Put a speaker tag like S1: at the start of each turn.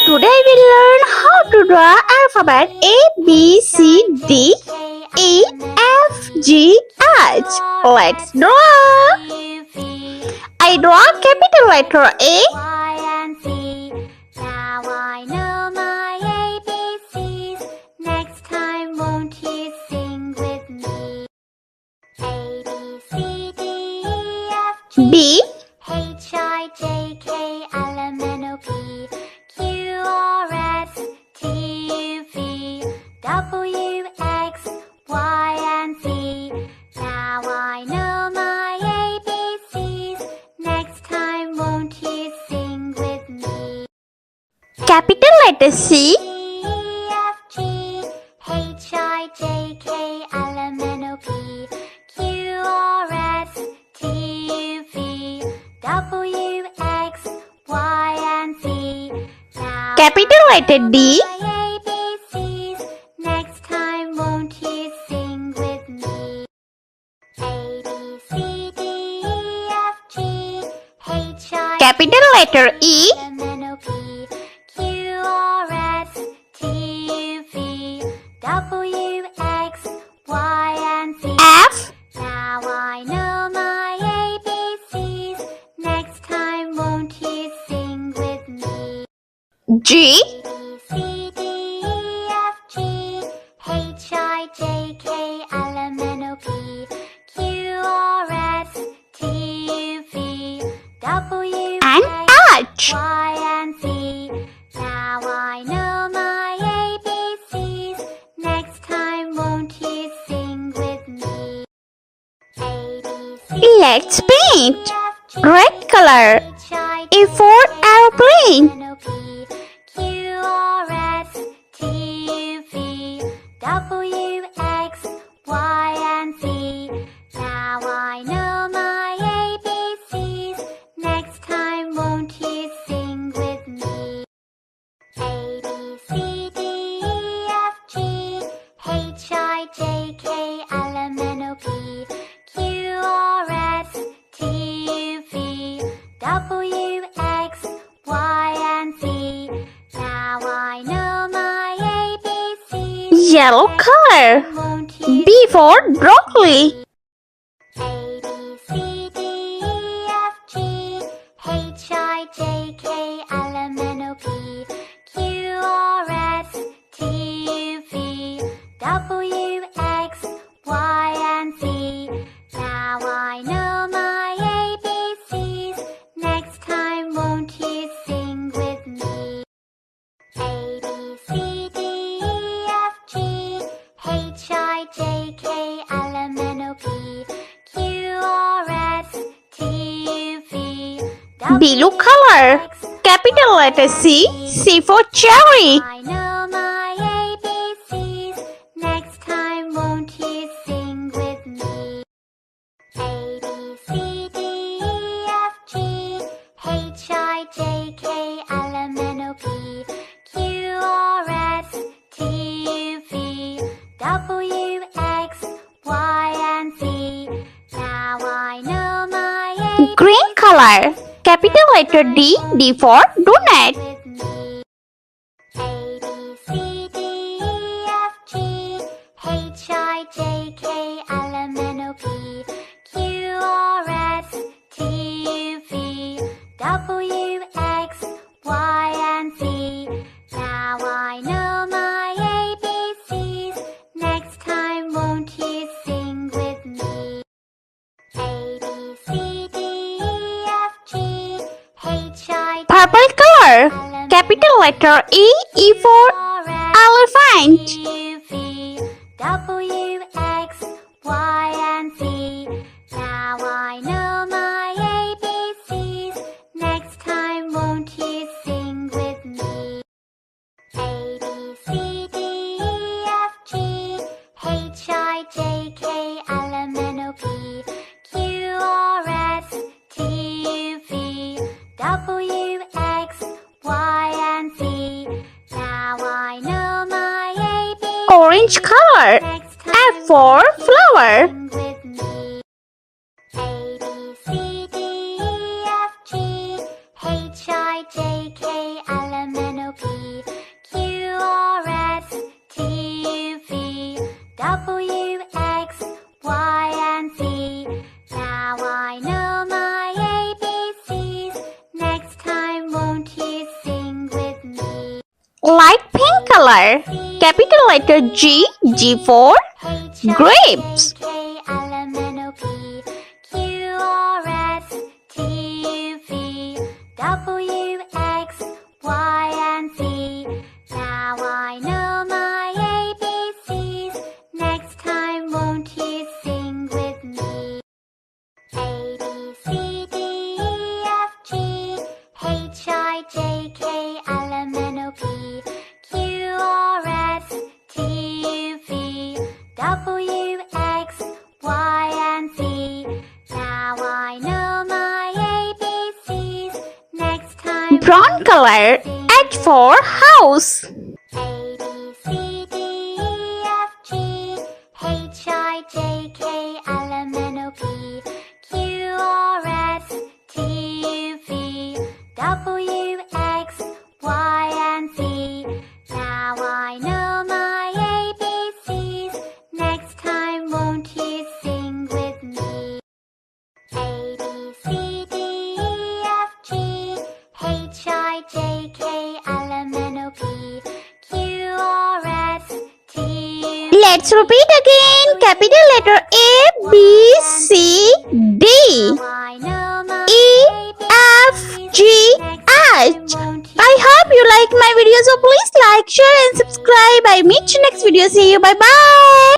S1: Today we learn how to draw alphabet A, B, C, D, E, F, G, H. Let's draw. I draw capital letter A.
S2: Now I know my ABCs. Next time won't you sing with me? A, B, C, D, E, F, G,
S1: B,
S2: H, I, J, K, L, M, N, O, P, Q, R, S, T, U, V, W, X, Y, and Z. Now I know my ABCs. Next time won't you sing with me?
S1: capital letter C,
S2: E, F, G, H, I, J, K, L, M, N, O, P, Q, R, S, T, U, V, W, X, Y, and Z. Now
S1: capital letter D,
S2: my ABCs. Next time won't you sing with me? A, B, C, D, E, F, G, H, I,
S1: capital letter E,
S2: M, N, O, P, Q, R, S, T, U, V, W, X, Y, and Z.
S1: F,
S2: Now I know my ABCs. Next time won't you sing with me?
S1: G,
S2: B, C, D, E, F, G, H, I, J, K, L, M, N, O, P, Q, R, S, T, U, V, W,
S1: and
S2: X,
S1: H.
S2: Y, and Z. Now I know my ABCs. Next time won't you sing with me? A, B, C,
S1: Let's paint.
S2: D, E, F, G,
S1: Red color.
S2: H, I,
S1: A for airplane.
S2: N, O, P, Q, R, S, T, U, V, W, X, Y, and Z. Now I know my ABCs. Next time won't you sing with me? A, B, C, D, E, F, G, H, I, J, K, L, M, N, O, P, Q, R, S, T, U, V, W, X, Y, and Z. Now I know my ABCs.
S1: Yellow color.
S2: Won't you
S1: B for broccoli.
S2: A, B, C, D, E, F, G, H, I, J, K, L, M, N, O, P, Q, R, S, T, U, V, W, X, Y, and Z. Now I know my ABCs. Next time won't you sing with me? A, B, C, D, E, F, G, H, I, J, K, L, M, N, O, P, Q, R, S, T, U, V,
S1: Blue color.
S2: X,
S1: Capital letter C. C for cherry.
S2: I know my ABCs. Next time won't you sing with me? A, B, C, D, E, F, G, H, I, J, K, L, M, N, O, P, Q, R, S, T, U, V, W, X, Y, and Z. Now I know my ABCs.
S1: Green color. Capital letter D. D for donut.
S2: With me. A, B, C, D, E, F, G, H, I, J, K, L, M, N, O, P, Q, R, S, T, U, V, W, X, Y, and Z. Now I know my ABCs. Next time won't you sing with me? A, B, C, D, E, F, G, H, I,
S1: Purple color. Capital letter E. E for elephant.
S2: U, V, W, X, Y, and Z. Now I know my ABCs. Next time won't you sing with me? A, B, C, D, E, F, G, H, I, J, K, L, M, N, O, P, Q, R, S, T, U, V, W, X, Y, and Z. Now I know my ABCs.
S1: Orange color.
S2: Next time
S1: F for flower.
S2: sing with me. A, B, C, D, E, F, G, H, I, J, K, L, M, N, O, P,
S1: light pink color. Capital letter G, G for grapes.
S2: W, X, Y, and Z. Now I know my ABCs. Next time, won't you sing with me? A, B, C, D, E, F, G, H, I, J, K, L, M, N, O, P, Q, R, S, T, U, V, W, X, Y, and Z. Now I know my ABCs. Next time,
S1: Brown color. H for house.
S2: A, B, C, D, E, F, G, H, I, J, K, L, M, N, O, P, Q, R, S, T, U, V, W, X, Y, and Z. Now I know my ABCs. Next time, won't you sing with me? A, B, C, D, E, F, G, H, I, J, K, L, M, N, O, P, Q, R, S, T, U,
S1: Let's repeat again. Capital letter A, B, C, D,
S2: I know my
S1: E, F, G, H. I hope you like my video, so please like, share and subscribe. I meet you next video. See you. Bye bye.